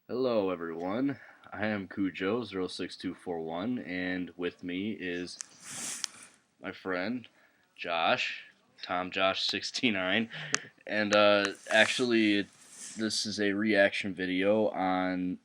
Hello, everyone. I am Cujo06241, and with me is my friend Josh, Tom Josh69, and actually, this is a reaction video on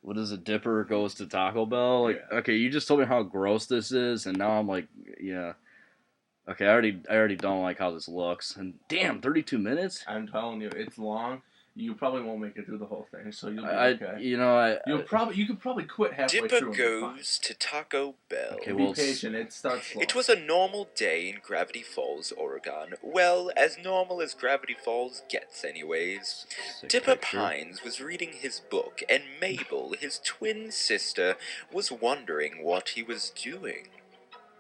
what is it? Dipper goes to Taco Bell. Like, okay, you just told me how gross this is, and now I'm like, yeah, okay, I already don't like how this looks. And damn, 32 minutes. I'm telling you, it's long. You probably won't make it through the whole thing, so you'll be okay. You could probably quit halfway Dipper through. goes to Taco Bell. Okay, Be patient. It starts slow. It was a normal day in Gravity Falls, Oregon. Well, as normal as Gravity Falls gets, anyways. Dipper Pines was reading his book, and Mabel, his twin sister, was wondering what he was doing.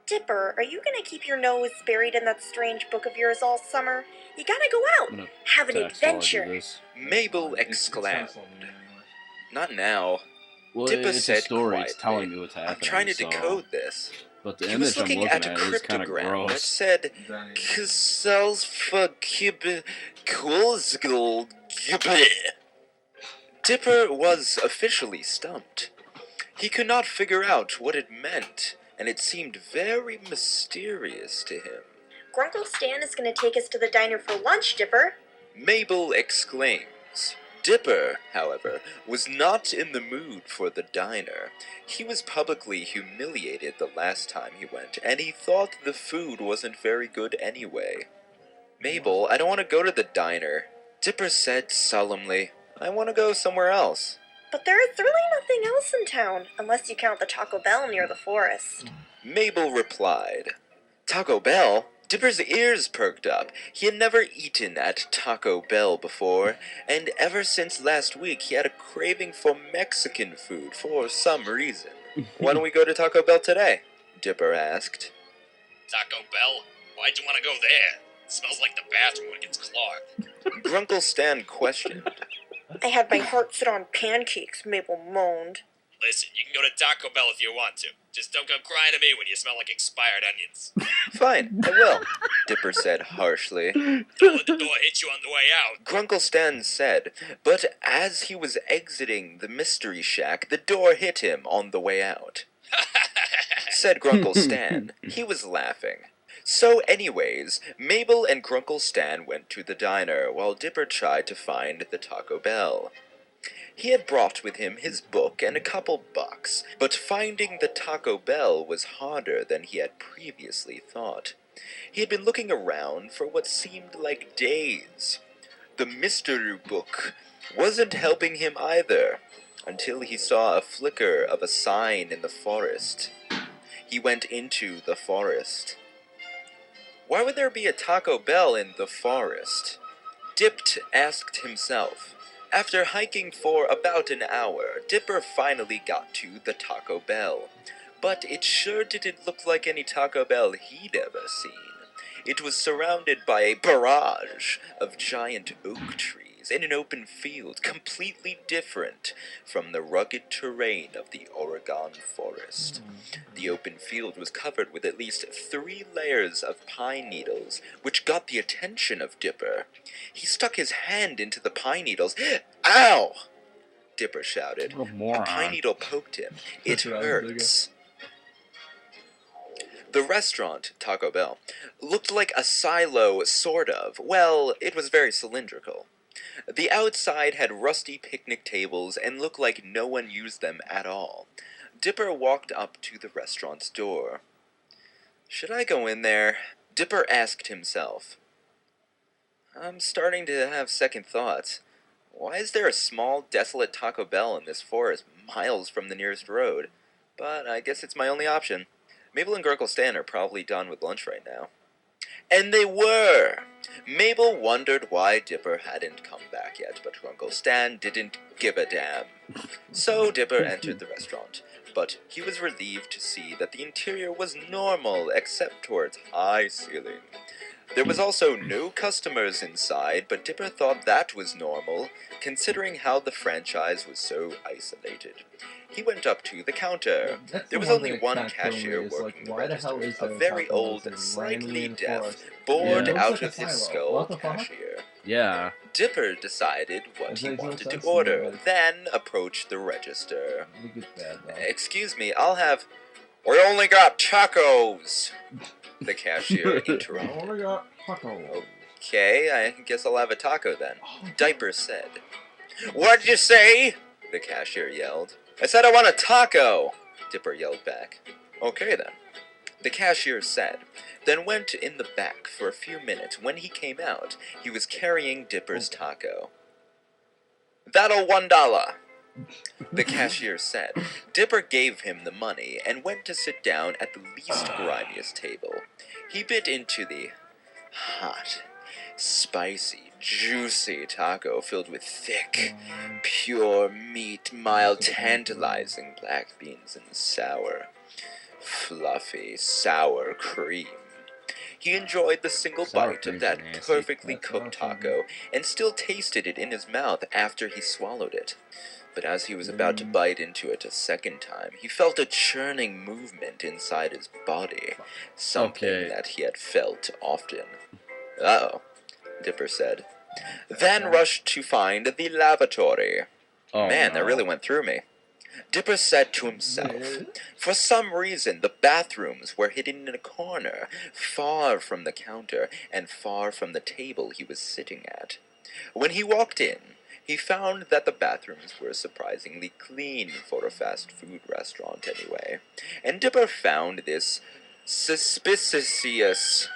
Dipper, are you gonna keep your nose buried in that strange book of yours all summer? You gotta go out, have an adventure. Mabel exclaimed. Not now. Well, Dipper it's said a story. quietly, It's telling me what's happening. I'm trying to decode this. But the He image was looking I'm at looking a at is kind of cryptogram that gross. said, Dipper was officially stumped. He could not figure out what it meant, and it seemed very mysterious to him. Grunkle Stan is gonna take us to the diner for lunch, Dipper. Mabel exclaims. Dipper, however, was not in the mood for the diner. He was publicly humiliated the last time he went, and he thought the food wasn't very good anyway. Mabel, I don't want to go to the diner. Dipper said solemnly, I want to go somewhere else. But there is really nothing else in town, unless you count the Taco Bell near the forest. Mabel replied, Taco Bell? Dipper's ears perked up. He had never eaten at Taco Bell before, and ever since last week he had a craving for Mexican food for some reason. Why don't we go to Taco Bell today? Dipper asked. Taco Bell? Why'd you want to go there? It smells like the bathroom when it gets clogged. Grunkle Stan questioned. I had my heart set on pancakes, Mabel moaned. Listen, you can go to Taco Bell if you want to. Just don't come crying to me when you smell like expired onions. Fine, I will, Dipper said harshly. Don't let the door hit you on the way out. Grunkle Stan said, but as he was exiting the mystery shack, the door hit him on the way out. Said Grunkle Stan. He was laughing. So anyways, Mabel and Grunkle Stan went to the diner, while Dipper tried to find the Taco Bell. He had brought with him his book and a couple bucks, but finding the Taco Bell was harder than he had previously thought. He had been looking around for what seemed like days. The mystery book wasn't helping him either, until he saw a flicker of a sign in the forest. He went into the forest. Why would there be a Taco Bell in the forest? Dipped asked himself. After hiking for about an hour, Dipper finally got to the Taco Bell. But it sure didn't look like any Taco Bell he'd ever seen. It was surrounded by a barrage of giant oak trees in an open field, completely different from the rugged terrain of the Oregon forest. The open field was covered with at least 3 layers of pine needles, which got the attention of Dipper. He stuck his hand into the pine needles. Ow! Dipper shouted. A pine needle poked him. It hurts. The restaurant, Taco Bell, looked like a silo, sort of. Well, it was very cylindrical. The outside had rusty picnic tables and looked like no one used them at all. Dipper walked up to the restaurant's door. Should I go in there? Dipper asked himself. I'm starting to have second thoughts. Why is there a small, desolate Taco Bell in this forest miles from the nearest road? But I guess it's my only option. Mabel and Grunkle Stan are probably done with lunch right now. And they were! Mabel wondered why Dipper hadn't come back yet, but Grunkle Stan didn't give a damn. So Dipper entered the restaurant, but he was relieved to see that the interior was normal except towards high ceiling. There was also no customers inside, but Dipper thought that was normal, considering how the franchise was so isolated. He went up to the counter. There was only one cashier working the register, a very old, slightly deaf, bored out of his skull cashier. Yeah. Dipper decided what he wanted to order, then approached the register. Excuse me, I'll have... We only got tacos! The cashier interrupted. I only got tacos. Okay, I guess I'll have a taco then, Diaper said. What'd you say? The cashier yelled. I said I want a taco, Dipper yelled back. Okay then, the cashier said, then went in the back for a few minutes. When he came out, he was carrying Dipper's taco. That'll $1, the cashier said. Dipper gave him the money and went to sit down at the least grimiest table. He bit into the hot, spicy, juicy taco filled with thick, pure meat, mild, tantalizing black beans and sour, fluffy, sour cream. He enjoyed the single bite of that perfectly cooked taco and still tasted it in his mouth after he swallowed it. But as he was about to bite into it a second time, he felt a churning movement inside his body, something that he had felt often. Uh-oh, Dipper said. Then rushed to find the lavatory. Man, that really went through me. Dipper said to himself, for some reason the bathrooms were hidden in a corner, far from the counter and far from the table he was sitting at. When he walked in, he found that the bathrooms were surprisingly clean for a fast food restaurant anyway, and Dipper found this suspicious.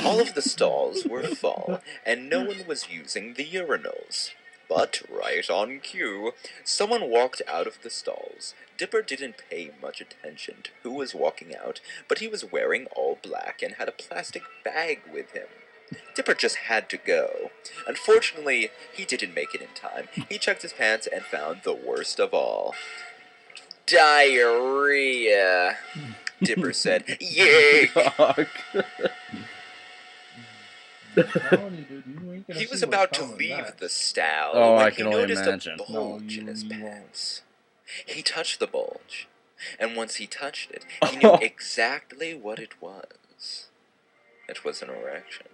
All of the stalls were full, and no one was using the urinals. But right on cue, someone walked out of the stalls. Dipper didn't pay much attention to who was walking out, but he was wearing all black and had a plastic bag with him. Dipper just had to go. Unfortunately, he didn't make it in time. He checked his pants and found the worst of all. Diarrhea, Dipper said. Yay! He was about to leave the stall when he noticed a bulge in his pants. He touched the bulge, and once he touched it, he knew exactly what it was. It was an erection.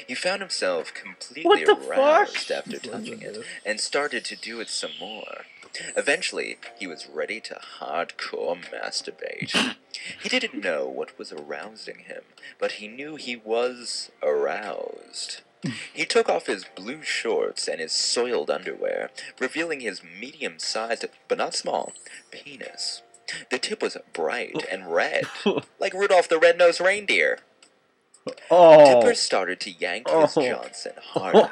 He found himself completely aroused after touching it, and started to do it some more. Eventually, he was ready to hardcore masturbate. He didn't know what was arousing him, but he knew he was aroused. He took off his blue shorts and his soiled underwear, revealing his medium-sized, but not small, penis. The tip was bright and red, like Rudolph the Red-Nosed Reindeer. Dipper started to yank his Johnson harder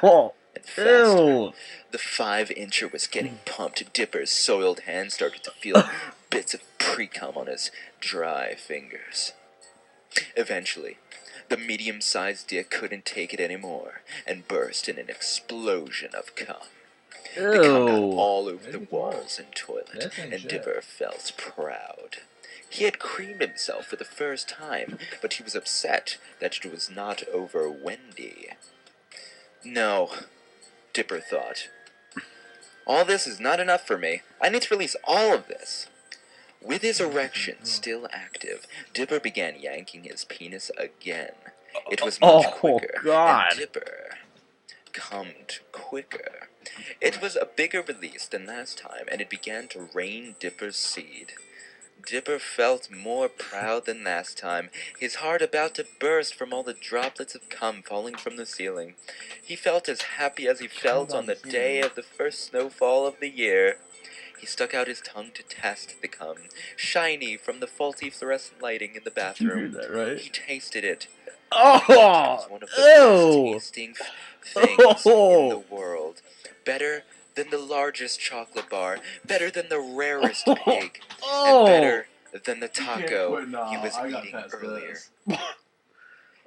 and faster. The 5-incher was getting pumped. Dipper's soiled hand started to feel bits of pre-cum on his dry fingers. Eventually, the medium-sized dick couldn't take it anymore and burst in an explosion of cum. The cum got all over the walls and toilet, and Dipper felt proud. He had creamed himself for the first time, but he was upset that it was not over Wendy. No, Dipper thought. All this is not enough for me. I need to release all of this. With his erection still active, Dipper began yanking his penis again. It was much quicker, and Dipper cummed quicker. It was a bigger release than last time, and it began to rain Dipper's seed. Dipper felt more proud than last time, his heart about to burst from all the droplets of cum falling from the ceiling. He felt as happy as he felt on the day of the first snowfall of the year. He stuck out his tongue to test the cum, shiny from the faulty fluorescent lighting in the bathroom. Did you hear that, right? He tasted it. Oh! It was one of the best tasting things in the world. Better than the largest chocolate bar, better than the rarest pig, and better than the taco he was eating earlier.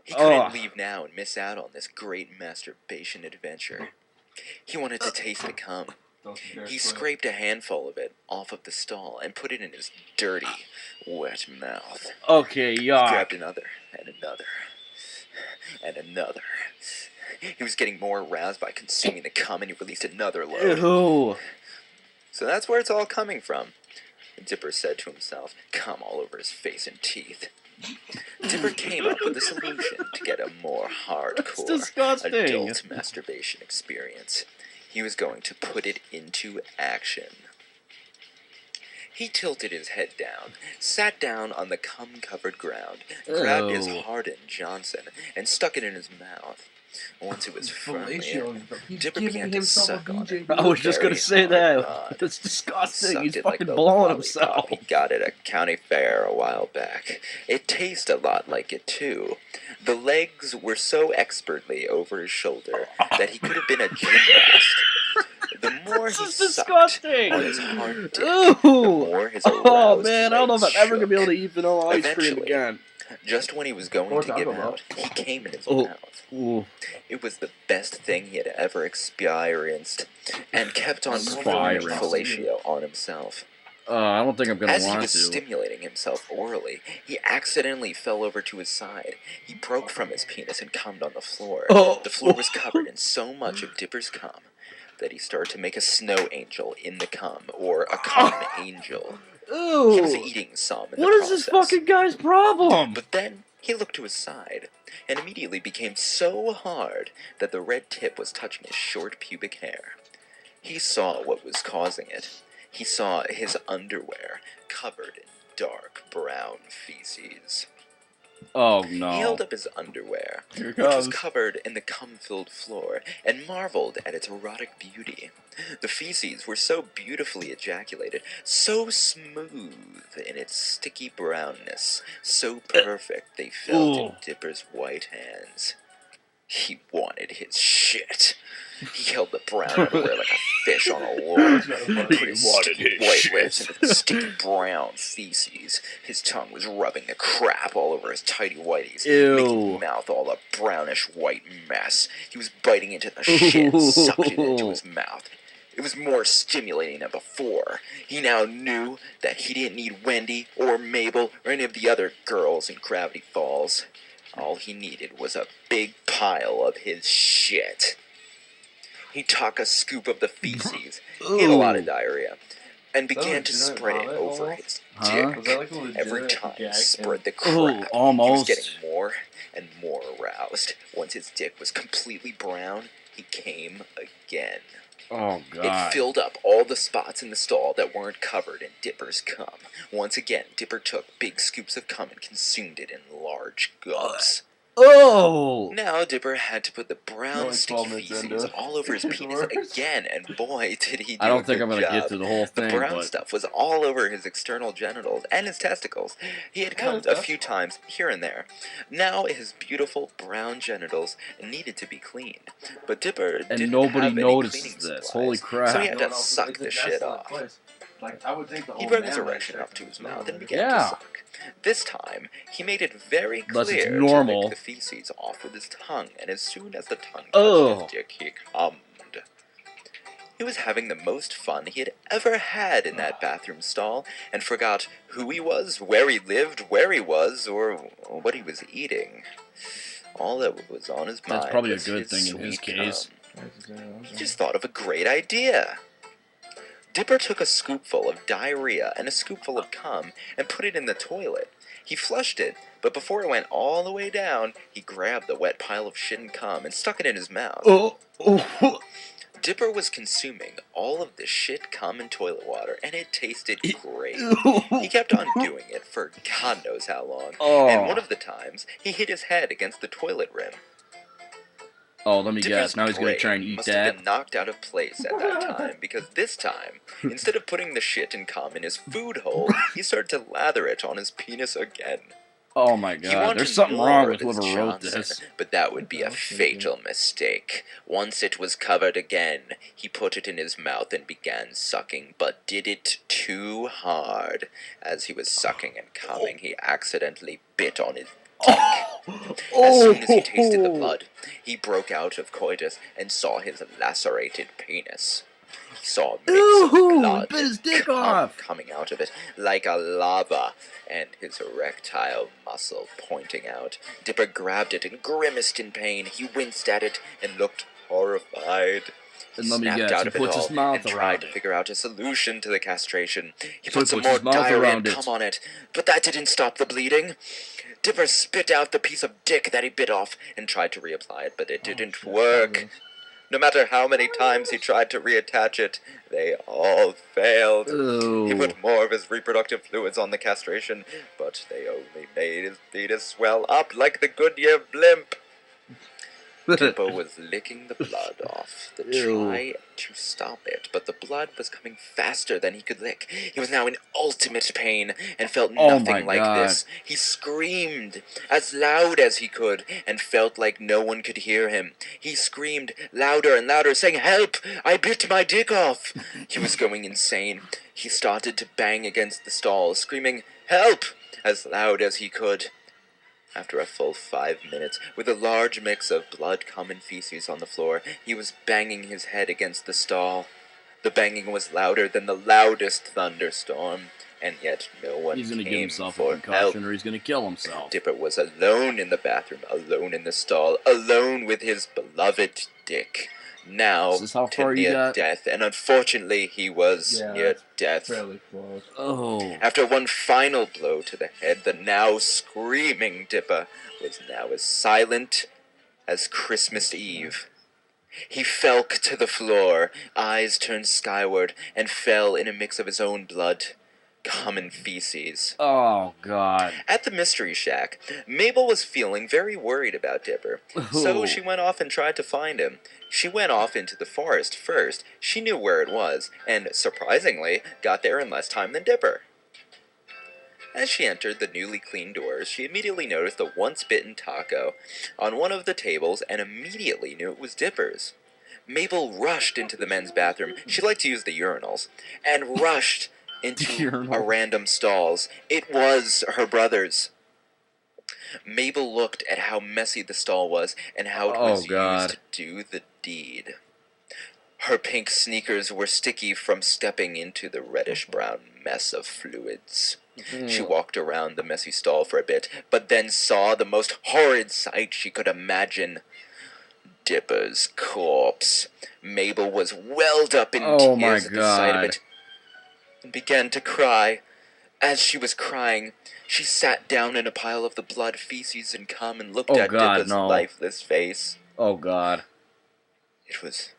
He couldn't leave now and miss out on this great masturbation adventure. He wanted to taste the cum. He scraped a handful of it off of the stall and put it in his dirty, wet mouth. Okay, He grabbed another, and another, and another. He was getting more aroused by consuming the cum, and he released another load. Ew. So that's where it's all coming from, Dipper said to himself, cum all over his face and teeth. Dipper came up with a solution to get a more hardcore adult masturbation experience. He was going to put it into action. He tilted his head down, sat down on the cum-covered ground, grabbed his hardened Johnson, and stuck it in his mouth. Once it was firmly in, Dipper began to suck on it. I was just going to say that. That's disgusting. He's fucking blowing himself. He got at a county fair a while back. It tasted a lot like it, too. The legs were so expertly over his shoulder that he could have been a gymnast. The more he sucked on his hard dick, the more his aroused I don't know if I'm ever going to be able to eat vanilla ice cream again. Just when he was going to give out, he came in his mouth. It was the best thing he had ever experienced, and kept on pouring fellatio on himself. I don't think I'm going to want to. As he was stimulating himself orally, he accidentally fell over to his side. He broke from his penis and cummed on the floor. The floor was covered in so much of Dipper's cum that he started to make a snow angel in the cum, or a cum angel. Ooh. He was eating some in the What is this fucking guy's problem? But then he looked to his side, and immediately became so hard that the red tip was touching his short pubic hair. He saw what was causing it. He saw his underwear covered in dark brown feces. Oh, no. He held up his underwear, which was covered in the cum-filled floor, and marveled at its erotic beauty. The feces were so beautifully ejaculated, so smooth in its sticky brownness, so perfect they felt in Dipper's white hands. He wanted his shit. He held the brown underwear like a fish on a lure. Put his sticky white lips into the sticky brown feces. His tongue was rubbing the crap all over his tighty whities, making his mouth all a brownish white mess. He was biting into the shit and sucked it into his mouth. It was more stimulating than before. He now knew that he didn't need Wendy or Mabel or any of the other girls in Gravity Falls. All he needed was a big pile of his shit. He took a scoop of the feces, he had a lot of diarrhea, and began to spread it over his dick. Every time he spread the crap, he was getting more and more aroused. Once his dick was completely brown, he came again. Oh, God. It filled up all the spots in the stall that weren't covered in Dipper's cum. Once again, Dipper took big scoops of cum and consumed it in large gulps. Now Dipper had to put the brown sticky feces all over his penis again, and boy, did he do I don't think I'm going to get through the whole thing. The brown stuff was all over his external genitals and his testicles. He had come a few times here and there. Now his beautiful brown genitals needed to be cleaned, but Dipper didn't have any cleaning supplies, Holy crap. so he had to suck the shit off. He brought his erection up to his mouth and began to suck. This time, he made it very clear to lick the feces off with his tongue, and as soon as the tongue touched his dick, he cummed. He was having the most fun he had ever had in that bathroom stall, and forgot who he was, where he lived, where he was, or what he was eating. All that was on his mind. That's probably a was good thing in his case. He just thought of a great idea. Dipper took a scoopful of diarrhea and a scoopful of cum and put it in the toilet. He flushed it, but before it went all the way down, he grabbed the wet pile of shit and cum and stuck it in his mouth. Dipper was consuming all of the shit, cum, and toilet water, and it tasted great. He kept on doing it for God knows how long, and one of the times, he hit his head against the toilet rim. Let me guess. Now he's going to try and eat must that. Have been knocked out of place at that time, because this time, instead of putting the shit and cum in his food hole, he started to lather it on his penis again. Oh my God, there's something wrong with whoever wrote this. But that would be a fatal mistake. Once it was covered again, he put it in his mouth and began sucking, but did it too hard. As he was sucking and coming, he accidentally bit on his dick. As soon as he tasted the blood, he broke out of coitus and saw his lacerated penis. He saw bits of blood bit his dick off. Coming out of it like a lava, and his erectile muscle pointing out. Dipper grabbed it and grimaced in pain. He winced at it and looked horrified. and snapped out of it all and tried to figure out a solution to the castration. He put some more diarrhea and cum on it, but that didn't stop the bleeding. Dipper spit out the piece of dick that he bit off and tried to reapply it, but it didn't work. No matter how many times he tried to reattach it, they all failed. Ooh. He put more of his reproductive fluids on the castration, but they only made his penis swell up like the Goodyear blimp. Dipper was licking the blood off the try to stop it, but the blood was coming faster than he could lick. He was now in ultimate pain and felt nothing like this. He screamed as loud as he could and felt like no one could hear him. He screamed louder and louder, saying, "Help! I bit my dick off!" He was going insane. He started to bang against the stall, screaming, "Help!" as loud as he could. After a full 5 minutes, with a large mix of blood, cum, and feces on the floor, he was banging his head against the stall. The banging was louder than the loudest thunderstorm, and yet no one He's gonna came give himself for a concussion, help. or he's gonna kill himself. Dipper was alone in the bathroom, alone in the stall, alone with his beloved dick. Now to near death, and unfortunately he was near death. Fairly close. Oh. After one final blow to the head, the now screaming Dipper was now as silent as Christmas Eve. He fell to the floor, eyes turned skyward, and fell in a mix of his own blood, cum, and feces. Oh, God. At the Mystery Shack, Mabel was feeling very worried about Dipper, so she went off and tried to find him. She went off into the forest first. She knew where it was, and, surprisingly, got there in less time than Dipper. As she entered the newly cleaned doors, she immediately noticed the once-bitten taco on one of the tables and immediately knew it was Dipper's. Mabel rushed into the men's bathroom. She liked to use the urinals, and rushed into a random stalls. It was her brother's. Mabel looked at how messy the stall was and how it was used to do the deed. Her pink sneakers were sticky from stepping into the reddish-brown mess of fluids. She walked around the messy stall for a bit, but then saw the most horrid sight she could imagine. Dipper's corpse. Mabel was welled up in tears at the sight of it and began to cry. As she was crying, she sat down in a pile of the blood, feces, and cum and looked at Dipper's lifeless face. Oh, God. It was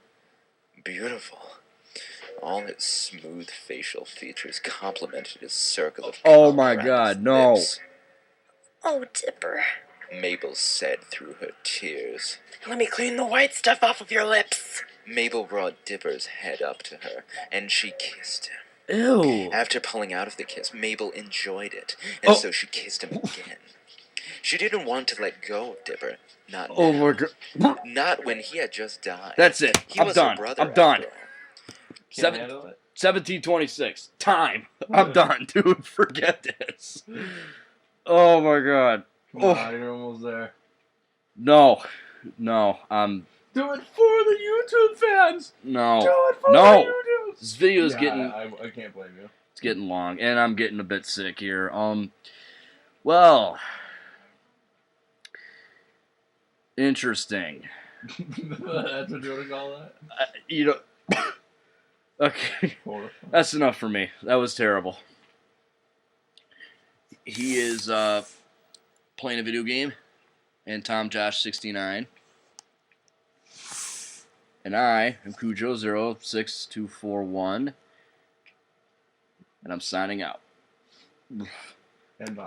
beautiful. All his smooth facial features complemented his circle of cum. Oh, my God, no. Lips. Oh, Dipper. Mabel said through her tears. Let me clean the white stuff off of your lips. Mabel brought Dipper's head up to her, and she kissed him. Ew. After pulling out of the kiss, Mabel enjoyed it, and so she kissed him again. She didn't want to let go of Dipper. Not now. Oh, my God. Not when he had just died. That's it. I'm done. I'm done. 17:26. Time. I'm done, dude. Forget this. Oh, my God. Oh, you're almost there. No. Do it for the YouTube fans. No. Do it for the YouTube. This video is getting. I can't blame you. It's getting long, and I'm getting a bit sick here. Well, interesting. That's what you want to call that? Okay. That's enough for me. That was terrible. He is playing a video game, and Tom Josh 69. And I am Cujo06241, and I'm signing out. And bye.